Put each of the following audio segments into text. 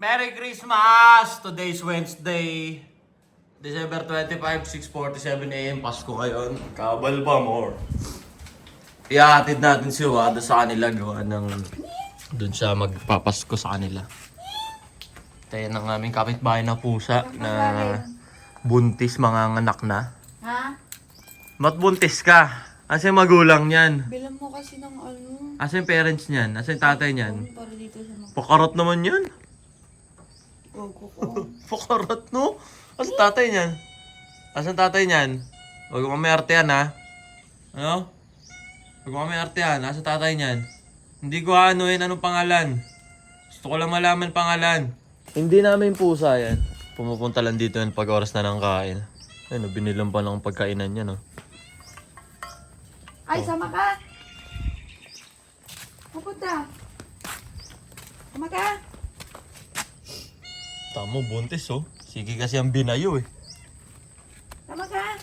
Merry Christmas! Today's Wednesday, December 25, 6:47 AM. Pasko ngayon. Kabal pa more. Ihahatid natin si Wada sa kanila. Gawa ng doon siya magpapasko sa kanila. Tayo ng aming kapitbahay na pusa na buntis, mga anak na. Ha? Mat buntis ka? Asa yung magulang niyan? Bilang mo kasi ng ano. Asa yung parents niyan? Asa yung tatay niyan? Para dito sa mga Pakarot naman yan. gogo ko. Pakarot, no? Asa tatay niyan? Asa tatay niyan? Huwag mo arte yan, ha? Ano? Huwag mo arte yan. Asa tatay niyan? Hindi ko anuhin anong pangalan. Gusto ko lang malaman pangalan. Hindi namin pusa yan. Pumupunta lang dito yan pag oras na ng kain. Ano, binilang pa ng pagkainan niya, no? Ay, sama ka! Mapunta! Sama ka! Tamo, buntis, oh. Sige kasi ang binayo, eh. Sama ka!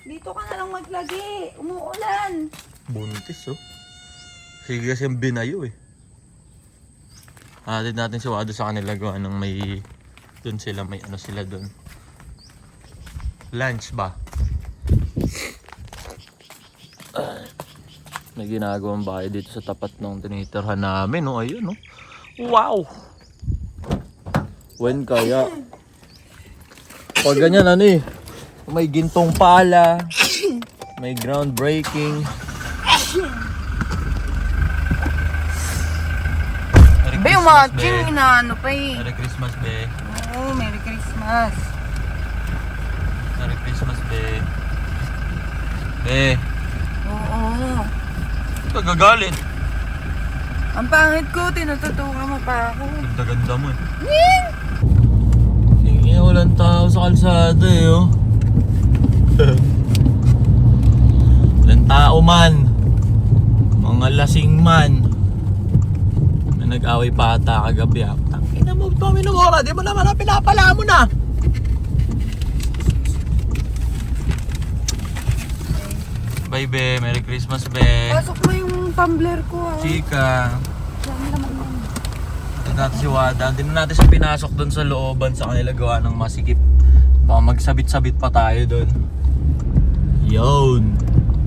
Dito ka na lang maglagi. Umuulan. Buntis, oh. Sige kasi ang binayo, eh. Hatid natin si Wado sa kanila gawa ng may... Doon sila, may ano sila doon. Lunch ba? May ginagawang bahay dito sa tapat ng tinitirhan namin, no? Ayun, no? Wow! When kaya? Pag ganyan, ano eh? May gintong pala. May groundbreaking. Be, umatching. Inaano pa eh. Merry Christmas, be. Oo, Merry Christmas. Merry Christmas, be. Be. Oo. Nagagalit. Ang pangit ko, tinututukan mo pa ako. Ganda-ganda mo, eh. Sige, walang tao sa kalsada, eh, oh. Walang tao man. Mga lasing man. Na nag-away pa ata kagabi, ah. Tangina mo, Tommy ng oras. Di mo naman na pinapala mo na. Bye, be. Merry Christmas, be. Pasok mo yung tumbler ko ah. Chika. Dami naman yan. Ito natin si Wada. Hindi na natin siya pinasok doon sa looban sa kanila gawa ng masikip. Baka magsabit-sabit pa tayo doon. Yun.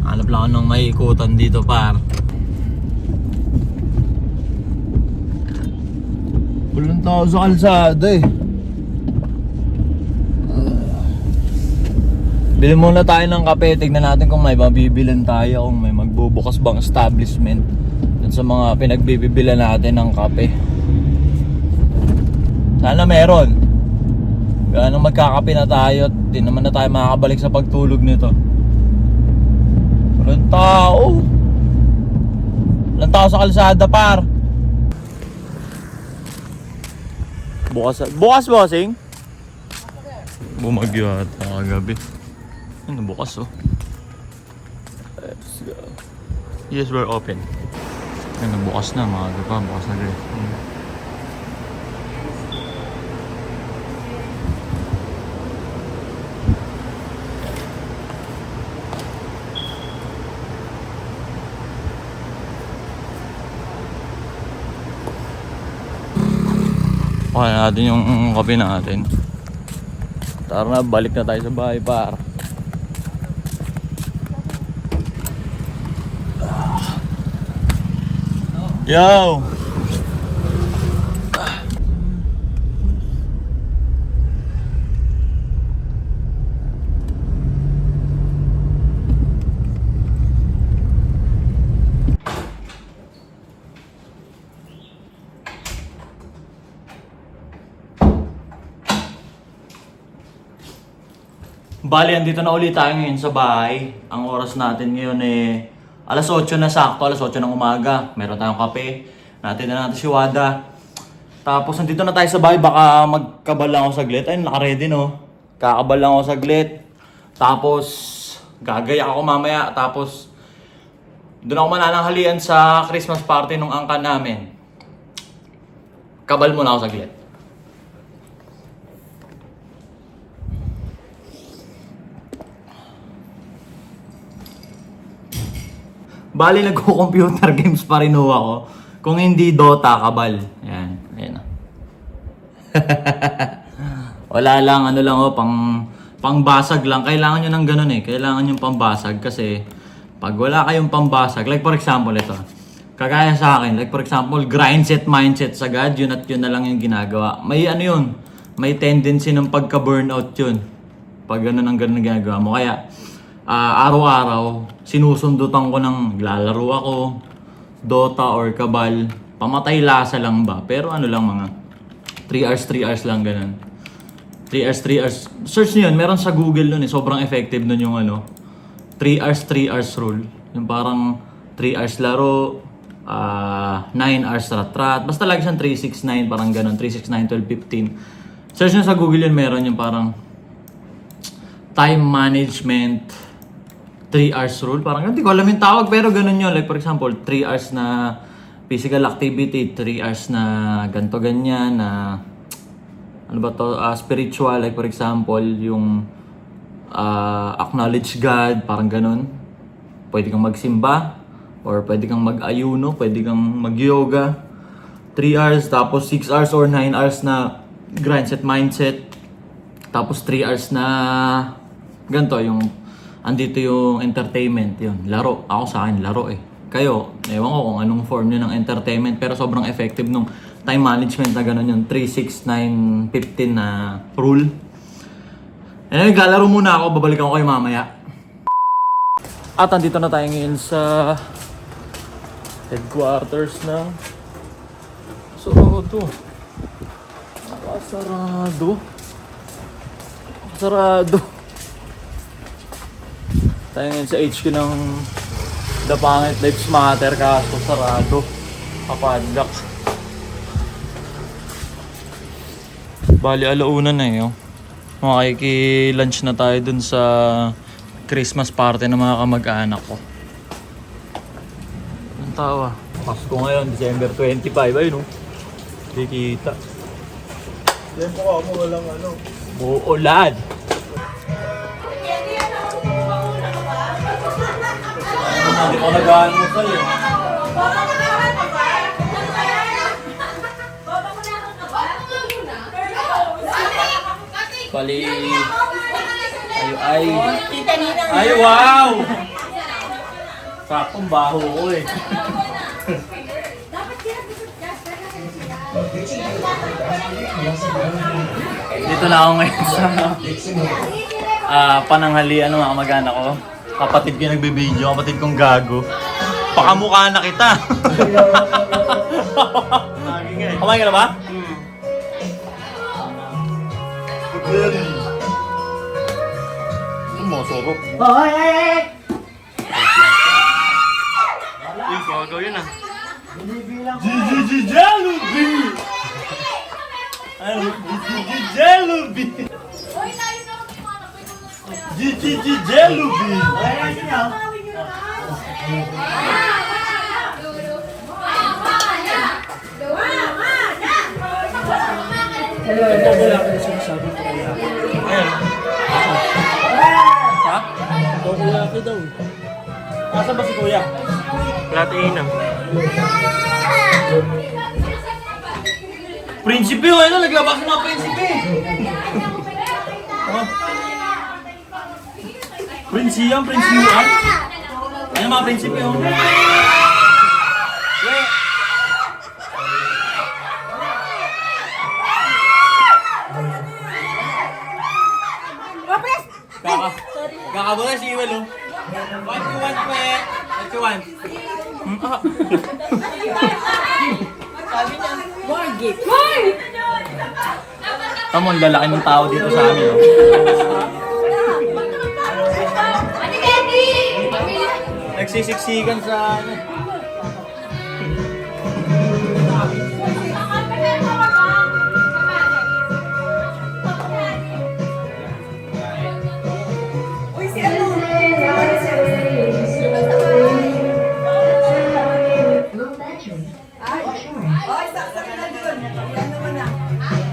Hanap lang ako ng may ikutan dito, par. Walang tao sa kalsada, eh. Bili muna tayo ng kape. Tignan natin kung may mabibilan tayo. Kung may magbubukas bang establishment dun sa mga pinagbibibilan natin ng kape. Sana meron. Kaya nang magkakape na tayo at di naman na tayo makakabalik sa pagtulog nito. Walang tao. Walang tao sa kalsada, par. Bukas bossing? Bumagyo ata kagabi. Ano, bukas, oh. Let's go. Yes, we're open. Ano, bukas na, maaga pa, bukas na rin. Okay natin yung kape natin. Tara na, balik na tayo sa bahay, par. Yo! Bali, andito na ulit tayo ngayon sa bahay. Ang oras natin ngayon eh alas 8 na sakto, alas 8 ng umaga. Meron tayong kape. Natin na natin si Wada. Tapos andito na tayo sa bahay. Baka magkabal lang ako saglit. Ay, naka-ready, no? Kakabal lang ako saglit. Tapos gagaya ako mamaya. Tapos doon ako manananghalian sa Christmas party nung angkan namin. Kabal muna ako saglit. Bali, nagko-computer games pa rin ho ako. Kung hindi Dota, kabal. Yan. Ayan. Wala lang, ano lang pangbasag lang. Kailangan nyo ng ganun eh. Kailangan yung pambasag kasi pag wala kayong pambasag, like for example ito, kagaya sa akin, like for example, grind set, mindset agad, yun at yun na lang yung ginagawa. May ano yun, may tendency ng pagka-burnout yun. Pag ganun ang ganun ginagawa mo. Kaya, araw-araw, sinusundutan ko ng lalaro ako, Dota or Kabal. Pamatay lasa lang ba? Pero ano lang mga 3 hours lang ganun. 3 hours. Search nyo yun, meron sa Google nun eh. Sobrang effective nun yung 3 hours rule. Yung parang 3 hours laro, 9 hours rat-rat. Basta lagi siyang 369, parang ganun. 369, 12, 15. Search nyo sa Google yun, meron yung parang time management 3 hours rule. Parang hindi ko alam yung tawag, pero ganun yun. Like for example, 3 hours na physical activity, 3 hours na ganto ganyan, na ano ba to, spiritual, like for example, yung acknowledge God, parang ganun. Pwede kang magsimba, or pwede kang mag-ayuno, pwede kang mag-yoga. 3 hours, tapos 6 hours or 9 hours na grind set, mindset. Tapos 3 hours na ganito, yung andito yung entertainment, yun, laro. Ako sa akin, laro eh. Kayo, ewan ko kung anong form nyo ng entertainment, pero sobrang effective nung time management na gano'n yung 3, 6, 9, 15 na rule. Anyway, galaro muna ako, babalikan ko kayo mamaya. At andito na tayo ngayon sa headquarters ng Sarado. Sarado. Tayo ngayon sa HQ ng The Pangit Lives Matter, kaso sarado. Kapadlak. Bali, alauna na eh. Makiki-lunch na tayo dun sa Christmas party ng mga kamag-anak ko. Ang tawa. Pasko ngayon, December 25. Ayun oh. Hindi kita. Yan po ako, walang ano. Buolad. Hindi ko nag-aanmusal eh. Bali. Ay, wow! Sakong baho ko eh. Dito na ako ngayon sa pananghalian ng mga kamag-anak ko. Kapatid ko nagbibideo, kapatid kong gago. Pakamukha na kita. Kumain ka na ba? Masarap. Uy, gagaw yun ah. Jollibee! Ano? Jollibee! Jollibee! Ha? Tokoyaki daw. Nasaan ba si Kuya? Platinum. Prinsipe, ano? Naglabas ng mga prinsipe. Prinsiyan, prinsiyan. Ano mga prinsipe, oh? Kakabukas si Iwel, oh. What you want, pe? What you want? Sabi niya, more gift. Tama, ang lalaki ng tao dito sa amin, oh. Nagsisiksikan sa ano.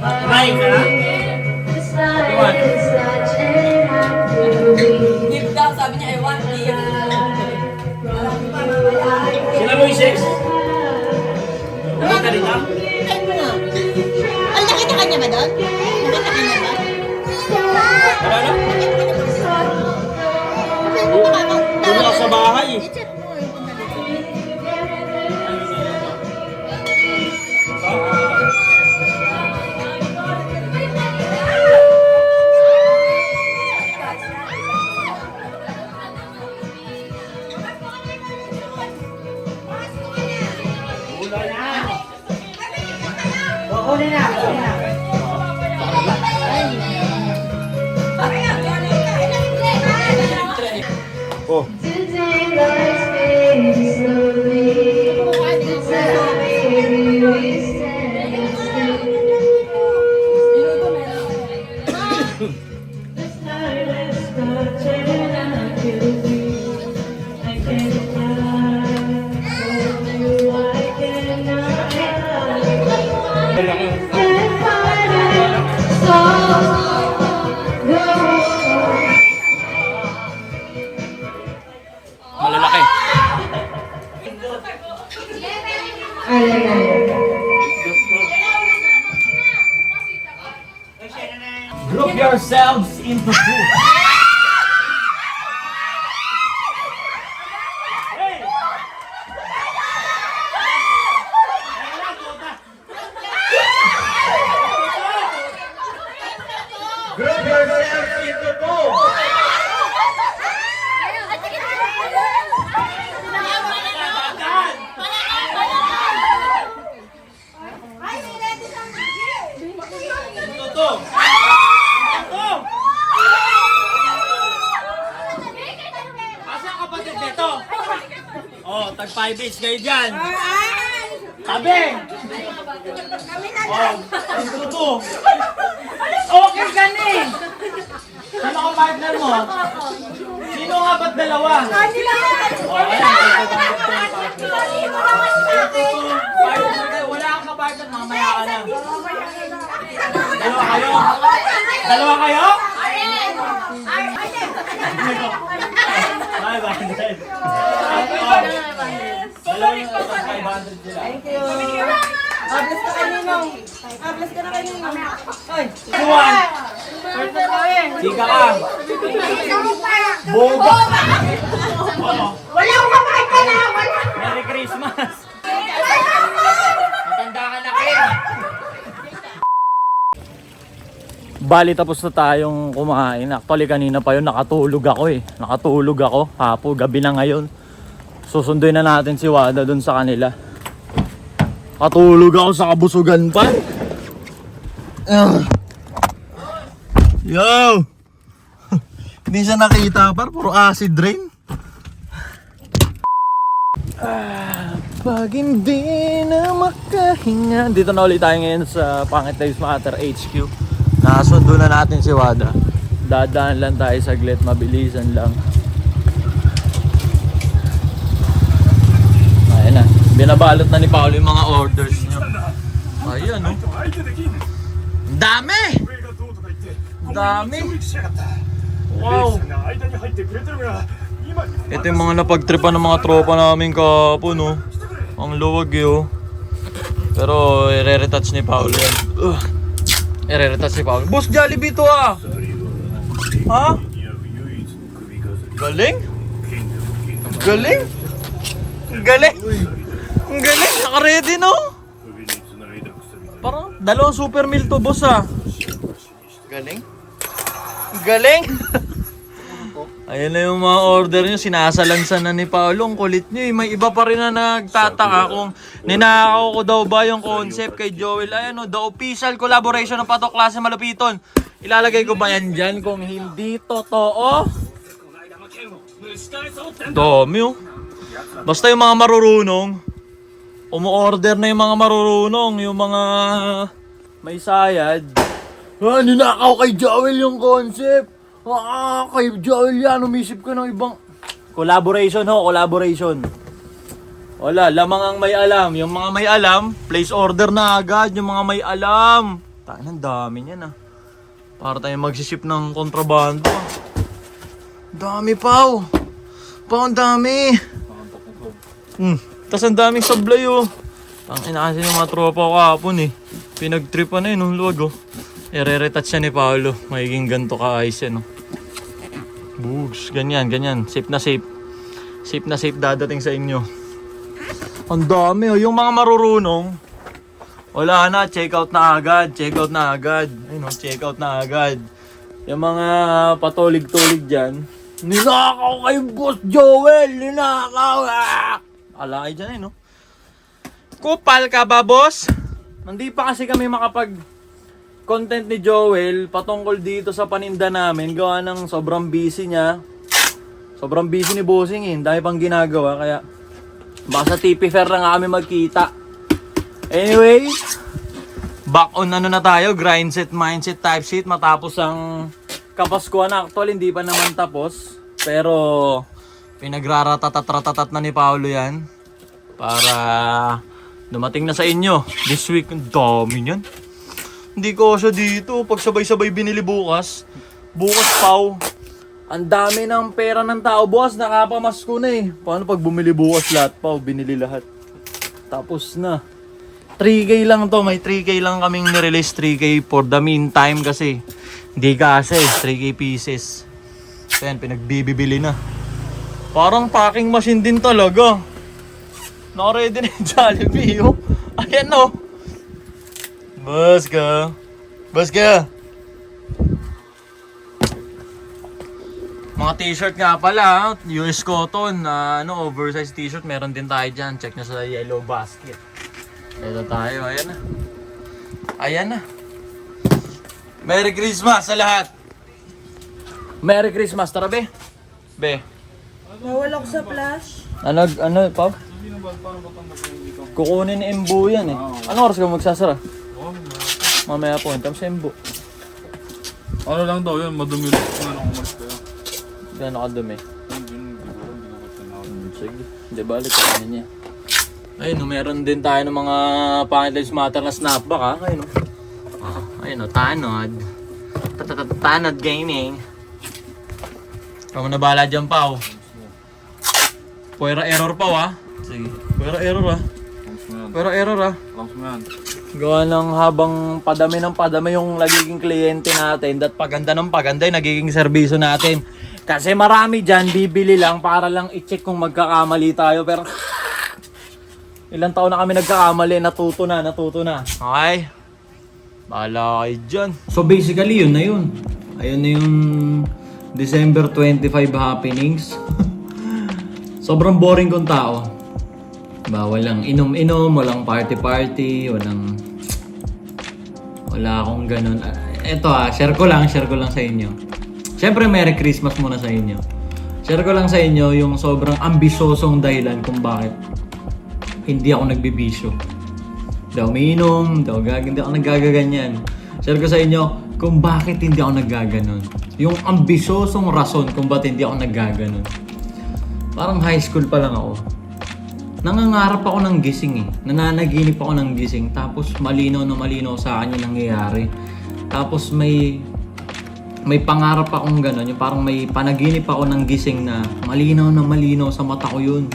Kumain ka na? Iwan. Gift daw, sabi niya, I want gift. Sila mo yung sex? Naman ka rin ha? Ang nakita ka niya ba doon? Nakita ka na ba? Wala na. Baka mo. Doon ka sa bahay. I-chat mo yung punta dito. Oh. Malalaki. Group yourselves into two. Group yourselves into two! Asa kapatid nito? Oh, tag 5 each kayo dyan. Tabi! Oh, ito. Okay ka ni! Sino ka partner mo? Sino nga ba't dalawa? Oh, ayan. Wala kang kapartner, mamaya ka na. Dalawa kayo? Dalawa kayo? Ay, bandit. Dalawa yung 500 sila. Bless ka kay Ninong. Bless ka na kay Ninong. Ay, Juan! partner kami. Chika ka! Boba! Wala akong kapag ka na! Wala! Merry Christmas! Matanda ka na kayo! Bali tapos na tayong kumain. Actually kanina pa yun nakatulog ako eh. Nakatulog ako. Hapo, gabi na ngayon. Susunduin na natin si Wada dun sa kanila. Katulog ako sa kabusugan pa. Yo! Hindi siya nakita par, puro acid rain. Pag hindi na makahinga. Dito na ulit tayo ngayon sa Pangit Lives Matter HQ. Nakasundo na natin si Wada. Dadaan lang tayo saglit, mabilisan lang. Ayan na, binabalot na ni Paolo yung mga orders niya. Ayan oh. Dami! Dami! Wow! Ito yung mga napagtripan ng mga tropa namin kapon no. Ang luwag yun. Pero i-retouch ni Paolo yan. I-retouch ni Paolo. Boss Jollibee to ah! Ha? Galing? Galing? Galing? Ang galing! Naka-ready no? Parang dalawang super meal to boss ah. Galing? Galing! Ayan na yung mga order nyo, sinasalansan na ni Paolo. Ang kulit nyo eh. May iba pa rin na nagtataka kung ninakaw ko daw ba yung concept kay Joel. Ayan o, the official collaboration ng Patok Klase Malupiton. Ilalagay ko ba yan dyan kung hindi totoo? Dami oh. Basta yung mga marurunong, umu-order na yung mga marurunong, yung mga may sayad. Ninakaw kay Joel yung concept. Kay Joel yan, umisip ka ng ibang collaboration ho, collaboration. Wala, lamang ang may alam. Yung mga may alam, place order na agad. Yung mga may alam. Tayo ng dami niyan ah. Para tayo magsiship ng kontrabando ah. Dami pao. Pao ang dami. Tas ang daming sablay oh. Tangina kasi yung mga tropa ko kahapon eh. Pinagtripan na yun, nung luwag oh. I-re-retouch siya ni Paolo. Magiging ganito ka-ayos yan oh. Bugs, ganyan. Safe na safe. Safe na safe dadating sa inyo. Ang dami oh, yung mga marurunong. Wala na, check out na agad. Ayun oh, check out na agad. Yung mga patulig-tulig dyan. Ninakaw kay Boss Joel! Ninakaw! Alay dyan eh no. Kupal ka ba, boss? Hindi pa kasi kami makapag-content ni Joel patungkol dito sa paninda namin. Gawa ng sobrang busy niya. Sobrang busy ni Bossing eh. Dahil pang ginagawa. Kaya baka sa TP Fair na nga kami magkita. Anyway, back on ano na tayo. Grind set, mindset, type sheet. Matapos ang Kapaskuhan. Actually, hindi pa naman tapos. Pero pinagraratatat-ratatat na ni Paolo yan. Para dumating na sa inyo. This week, ang dami niyan. Hindi ko siya dito. Pag sabay-sabay binili bukas. Bukas, Pao. Ang dami ng pera ng tao. Bukas, nakapamasko na eh. Paano pag bumili bukas lahat, Pao? Binili lahat. Tapos na. 3K lang to. May 3K lang kaming nirelease. 3K for the meantime kasi. Hindi kasi. 3K pieces. So yan, pinagbibili na. Parang packing machine din talaga. Naka-ready na yung Jollibee, oh. Ayan, oh. Baska. Mga t-shirt nga pala, US cotton, oversized t-shirt. Meron din tayo dyan. Check na sa yellow basket. Ito tayo, ayan na. Merry Christmas sa lahat. Merry Christmas, tara be. Nawala ko sa flash. Ano, Pao? Kukunin ni Embo yan eh. Ano oras ka magsasara? Mamaya po, hintam sa Embo. Ano lang daw yun, madumi lang kung ano kumalis kayo. Gano'n kadumi? Sige, hindi balik ka niya. Ayun, meron din tayo ng mga Pangitlives Matter na snapback ha. Ayun o. Ayun o, Tanod. Tanod Gaming. Kamo na bala dyan, Pao. Puwera error, Pao ha. Sige, puwera error ha. Lamps mo yan. Gawa ng habang padami ng padami yung nagiging kliyente natin, at paganda ng paganda yung nagiging serbisyo natin. Kasi marami dyan, bibili lang para lang i-check kung magkakamali tayo. Pero ilang taon na kami nagkakamali, natuto na. Okay? Bahala kayo dyan. So basically yun na yun. Ayun na yung December 25 happenings. Sobrang boring kong tao. Diba, walang inom-inom, walang party-party, wala akong ganun. Eto share ko lang sa inyo. Siyempre, Merry Christmas muna sa inyo. Share ko lang sa inyo yung sobrang ambisosong dahilan kung bakit hindi ako nagbibisyo. Hindi ako umiinom, hindi ako nagagaganyan. Share ko sa inyo kung bakit hindi ako naggaganon. Yung ambisosong rason kung bakit hindi ako naggaganon. Parang high school pa lang ako. Nangangarap ako ng gising eh. Nananaginip ako ng gising. Tapos malinaw sa akin yung nangyayari. Tapos may pangarap akong gano'n. Yung parang may panaginip ako ng gising na malinaw sa mata ko yun.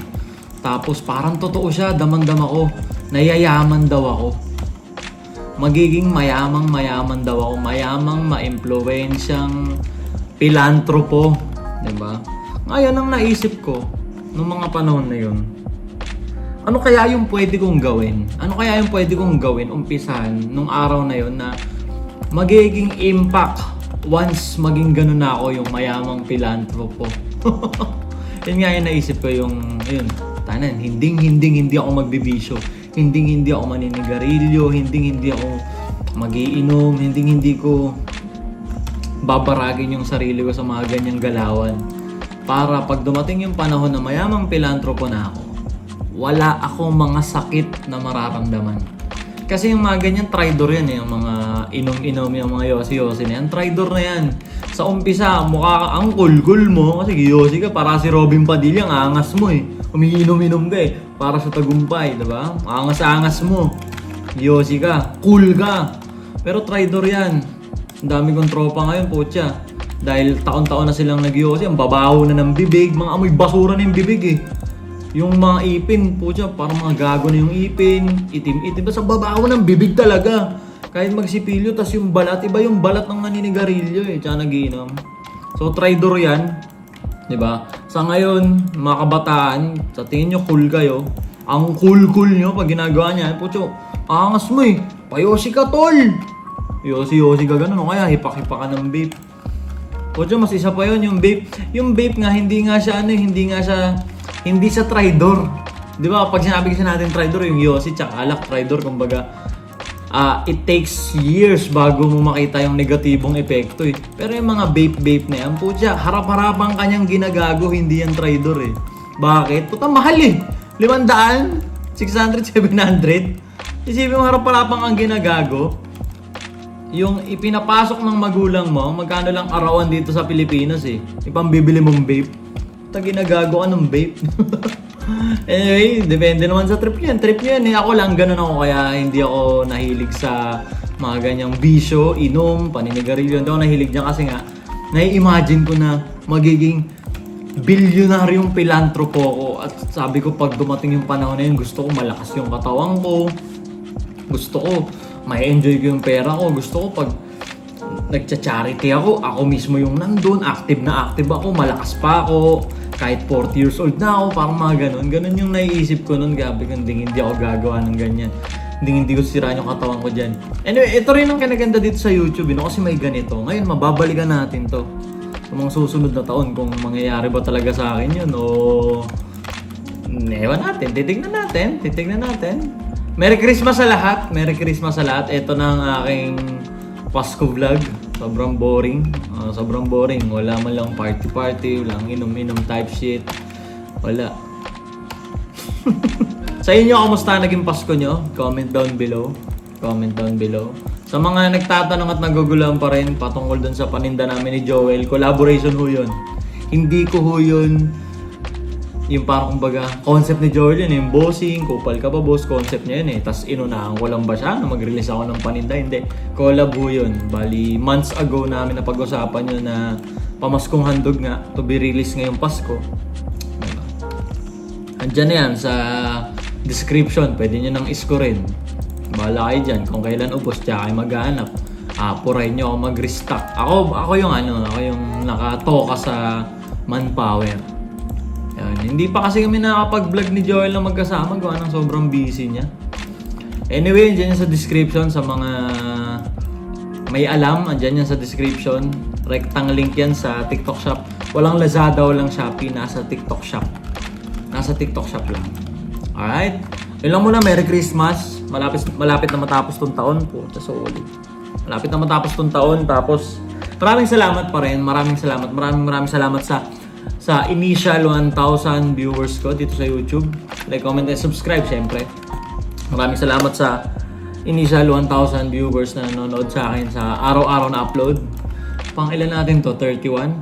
Tapos parang totoo siya. Damang-dama ko. Nayayaman daw ako. Magiging mayamang daw ako. Mayamang, ma-impluensyang pilantropo. Diba? Ngayon ang naisip ko nung mga panahon na yun. Ano kaya yung pwede kong gawin? Umpisahan nung araw na yon na magiging impact once maging ganun na ako yung mayamang pilantropo. Yun nga yung naisip ko yung, ayun, tanan, hindi ako magbibisyo. Hindi ako maninigarilyo, hindi ako magiinom, hindi ko babaragin yung sarili ko sa mga ganyang galawan. Para pag dumating yung panahon na mayamang pilantropo na ako, wala akong mga sakit na mararamdaman. Kasi yung mga ganyan, traidor yan eh. Yung mga inom-inom, yung mga yosi-yosi na yan. Traidor na yan. Sa umpisa, mukha ang cool mo. Kasi yosi ka, para si Robin Padilla, ang angas mo eh. Umiinom-inom ka eh. Para sa tagumpay, diba? Angas-angas mo. Yosi ka, cool ka. Pero traidor yan. Ang dami kong tropa ngayon, putya. Dahil taon-taon na silang nag-yosi, ang babaho na ng bibig. Mga amoy basura na yung bibig eh. Yung mga ipin, putya, parang mga gago na yung ipin, itim-itim. Basta babaho ng bibig talaga. Kahit magsipilyo, tas yung balat, iba yung balat ng naninigarilyo eh, tsaka nagiinom. So, traitor yan. Diba? Sa ngayon, mga kabataan, sa tingin nyo cool kayo, ang cool nyo pag ginagawa niya, putyo, angas mo eh, payosi ka tol! Yosi ka ganun, o kaya hipak-hipak ka ng vape. Putyo, mas isa pa yun, yung vape. Yung vape nga, hindi siya traidor. Di ba, pag sinabi kasi natin traidor, yung yosi tsaka alak, traidor, kumbaga, it takes years bago mo makita yung negatibong epekto eh. Pero yung mga vape na yan, putya, harap-harapang kanyang ginagago, hindi yan traidor eh. Bakit? Puta, mahal eh. 500, 600, 700. Isipin mo, harap-harapang ang ginagago. Yung ipinapasok ng magulang mo, magkano lang arawan dito sa Pilipinas eh. Ipambibili mong vape. Puta, ginagago ka ng vape. Anyway, depende naman sa trip yan. Trip nyo yan eh. Ako lang, ganun ako. Kaya hindi ako nahilig sa mga ganyang bisyo, inom, paninigarilyo. Hindi ako nahilig dyan kasi nga, nai-imagine ko na magiging bilyonaryong pilantropo ko. At sabi ko, pag dumating yung panahon na yun, gusto ko malakas yung katawan ko. Gusto ko, may enjoy ko yung pera ko. Gusto ko pag nagcha-charity ako mismo yung nandun, active na active ako, malakas pa ako. Kahit 40 years old na ako, parang mga ganun. Ganun yung naiisip ko nun, gabi kung hindi ako gagawa ng ganyan. Hindi ko siraan yung katawan ko dyan. Anyway, ito rin ang kinaganda dito sa YouTube, kasi may ganito. Ngayon, mababalikan natin to sa mga susunod na taon kung mangyayari ba talaga sa akin yun o... Ewan natin, titignan natin. Merry Christmas sa lahat! Merry Christmas sa lahat. Ito na ang aking Pasko vlog. Sobrang boring. Wala man lang party. Walang inom-inom type shit. Wala. Sa inyo, kamusta naging Pasko nyo? Comment down below. Sa mga nagtatanong at naguguluhan pa rin patungkol dun sa paninda namin ni Joel, collaboration ho yun. Hindi ko ho yun yung parang kumbaga, concept ni Joel yun, yung bossing, kupal ka ba boss, concept niya yun eh. Tapos inunahan ko lang ba siya na mag-release ako ng paninda? Hindi. Collab ho yun. Bali, months ago namin napag-usapan yun na pamaskong handog nga to be released ngayong Pasko. Diba? Andyan na yan sa description. Pwede nyo nang isko-rin. Bahala kayo dyan. Kung kailan ubos, tsaka kayo maghahanap. Puray nyo ako mag-restock. Ako yung nakatoka sa manpower. Yan. Hindi pa kasi kami nakakapag-vlog ni Joel na magkasama. Gawa ng sobrang busy niya. Anyway, andyan yan sa description sa mga may alam. Andyan yan sa description. Rectang link yan sa TikTok shop. Walang Lazada, walang Shopee. Nasa TikTok shop. Lang. Alright? Yun lang muna. Merry Christmas. Malapit na matapos tong taon po. Malapit na matapos tong taon. Tapos, maraming salamat pa rin. Maraming salamat sa initial 1,000 viewers ko dito sa YouTube. Like, comment, and subscribe syempre. Maraming salamat sa initial 1,000 viewers na nanonood sa akin sa araw-araw na upload. Pang ilan natin to? 31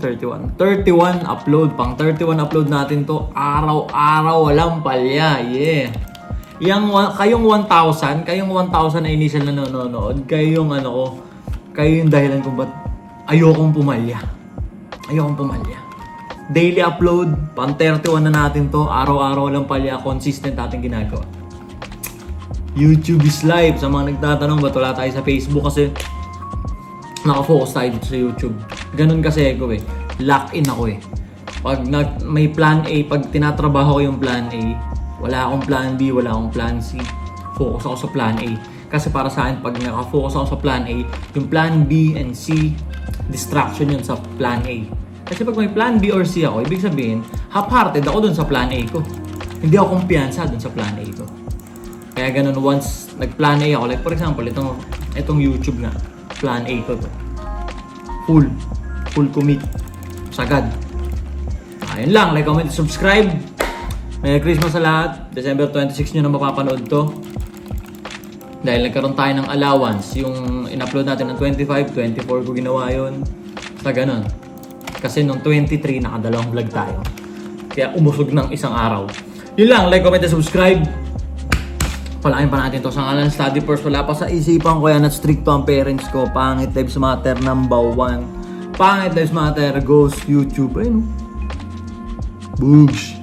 upload. Pang 31 upload natin to. Araw-araw, walang palya. Yeah. Kayong 1,000 na initial na nanonood, kayo yung dahilan kung ba't ayokong pumalya. Daily upload, pang 31 na natin to, araw-araw lang palya, consistent natin ginagawa. YouTube is live. Sa mga nagtatanong ba't wala tayo sa Facebook, kasi nakafocus tayo dito sa YouTube. Ganun kasi ako eh. Lock in ako eh. Pag may plan A, pag tinatrabaho ko yung plan A, wala akong plan B, wala akong plan C. Focus ako sa plan A. Kasi para sa akin, pag nakafocus ako sa plan A, yung plan B and C, distraction yun sa plan A. Kasi pag may plan B or C ako, ibig sabihin, half-hearted ako dun sa plan A ko. Hindi ako kumpiyansa dun sa plan A ko. Kaya ganun, once nag-plan A ako, like for example, itong YouTube nga, plan A ko to. Full commit. Sagad. Ayun lang, like, comment, subscribe. Merry Christmas sa lahat. December 26 nyo na mapapanood to. Dahil nagkaroon tayo ng allowance. Yung in-upload natin ng 25, 24 ko ginawa yun. Sa ganun. Kasi nung 23, nakadalawang vlog tayo. Kaya umusog ng isang araw. Yun lang, like, comment, and subscribe. Palain pa natin to sa ngalan study first. Wala pa sa isipan ko yan at stricto ang parents ko. Pangit lives matter number 1. Pangit lives matter goes YouTube. Ayun. Boogs.